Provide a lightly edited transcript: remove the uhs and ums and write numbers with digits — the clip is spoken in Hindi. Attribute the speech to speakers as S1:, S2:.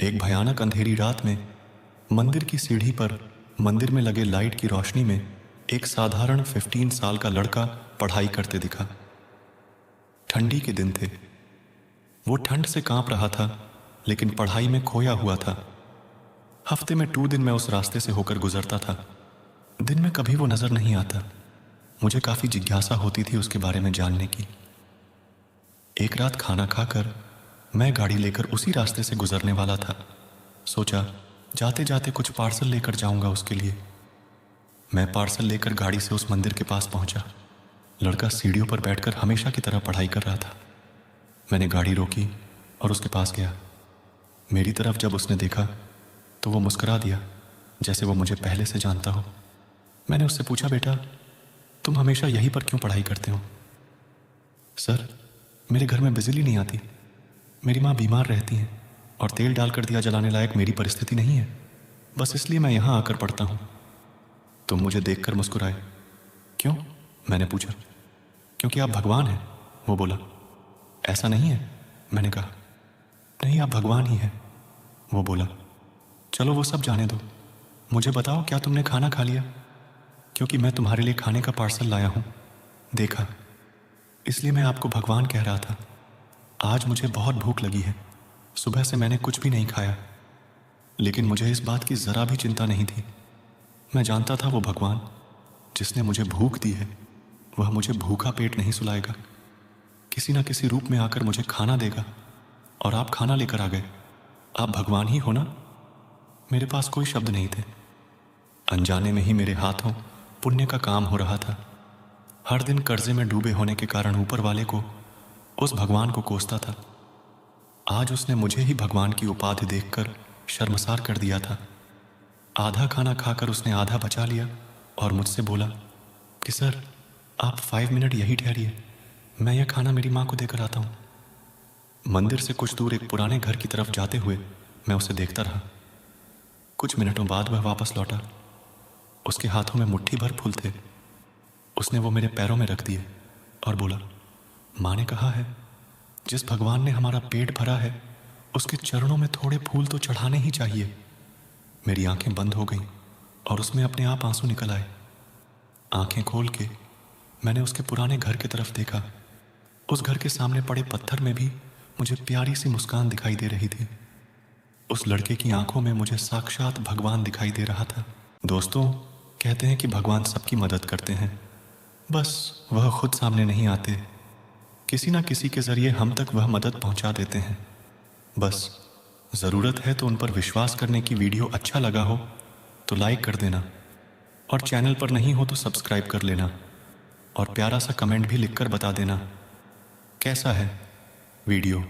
S1: एक भयानक अंधेरी रात में मंदिर की सीढ़ी पर मंदिर में लगे लाइट की रोशनी में एक साधारण 15 साल का लड़का पढ़ाई करते दिखा। ठंडी के दिन थे। वो ठंड से कांप रहा था, लेकिन पढ़ाई में खोया हुआ था। हफ्ते में 2 दिन मैं उस रास्ते से होकर गुजरता था। दिन में कभी वो नजर नहीं आता। मुझे काफी जिज्ञासा होती थी उसके बारे में जानने की। एक रात खाना खाकर मैं गाड़ी लेकर उसी रास्ते से गुजरने वाला था। सोचा जाते जाते कुछ पार्सल लेकर जाऊंगा उसके लिए। मैं पार्सल लेकर गाड़ी से उस मंदिर के पास पहुंचा। लड़का सीढ़ियों पर बैठकर हमेशा की तरह पढ़ाई कर रहा था। मैंने गाड़ी रोकी और उसके पास गया। मेरी तरफ जब उसने देखा तो वो मुस्कुरा दिया, जैसे वो मुझे पहले से जानता हो। मैंने उससे पूछा, बेटा तुम हमेशा यहीं पर क्यों पढ़ाई करते हो? सर, मेरे घर में बिजली नहीं आती, मेरी माँ बीमार रहती हैं और तेल डालकर दिया जलाने लायक मेरी परिस्थिति नहीं है, बस इसलिए मैं यहाँ आकर पढ़ता हूँ। तुम मुझे देखकर मुस्कुराए। क्यों? मैंने पूछा। क्योंकि आप भगवान हैं, वो बोला। ऐसा नहीं है, मैंने कहा। नहीं, आप भगवान ही हैं, वो बोला। चलो वो सब जाने दो, मुझे बताओ क्या तुमने खाना खा लिया? क्योंकि मैं तुम्हारे लिए खाने का पार्सल लाया हूँ, देखा, इसलिए मैं आपको भगवान कह रहा था। आज मुझे बहुत भूख लगी है, सुबह से मैंने कुछ भी नहीं खाया, लेकिन मुझे इस बात की जरा भी चिंता नहीं थी। मैं जानता था वो भगवान जिसने मुझे भूख दी है, वह मुझे भूखा पेट नहीं सुलाएगा, किसी न किसी रूप में आकर मुझे खाना देगा। और आप खाना लेकर आ गए। आप भगवान ही हो ना? मेरे पास कोई शब्द नहीं थे। अनजाने में ही मेरे हाथों पुण्य का काम हो रहा था। हर दिन कर्जे में डूबे होने के कारण ऊपर वाले को, उस भगवान को कोसता था। आज उसने मुझे ही भगवान की उपाधि देखकर शर्मसार कर दिया था। आधा खाना खाकर उसने आधा बचा लिया और मुझसे बोला कि सर आप 5 मिनट यही ठहरिए, मैं यह खाना मेरी माँ को देकर आता हूँ। मंदिर से कुछ दूर एक पुराने घर की तरफ जाते हुए मैं उसे देखता रहा। कुछ मिनटों बाद वह वापस लौटा। उसके हाथों में मुट्ठी भर फूल थे। उसने वो मेरे पैरों में रख दिए और बोला, माँ ने कहा है जिस भगवान ने हमारा पेट भरा है उसके चरणों में थोड़े फूल तो चढ़ाने ही चाहिए। मेरी आंखें बंद हो गईं और उसमें अपने आप आंसू निकल आए। आंखें खोल के मैंने उसके पुराने घर की तरफ देखा। उस घर के सामने पड़े पत्थर में भी मुझे प्यारी सी मुस्कान दिखाई दे रही थी। उस लड़के की आंखों में मुझे साक्षात भगवान दिखाई दे रहा था। दोस्तों, कहते हैं कि भगवान सबकी मदद करते हैं, बस वह खुद सामने नहीं आते। किसी ना किसी के जरिए हम तक वह मदद पहुंचा देते हैं। बस ज़रूरत है तो उन पर विश्वास करने की। वीडियो अच्छा लगा हो तो लाइक कर देना, और चैनल पर नहीं हो तो सब्सक्राइब कर लेना, और प्यारा सा कमेंट भी लिखकर बता देना कैसा है वीडियो।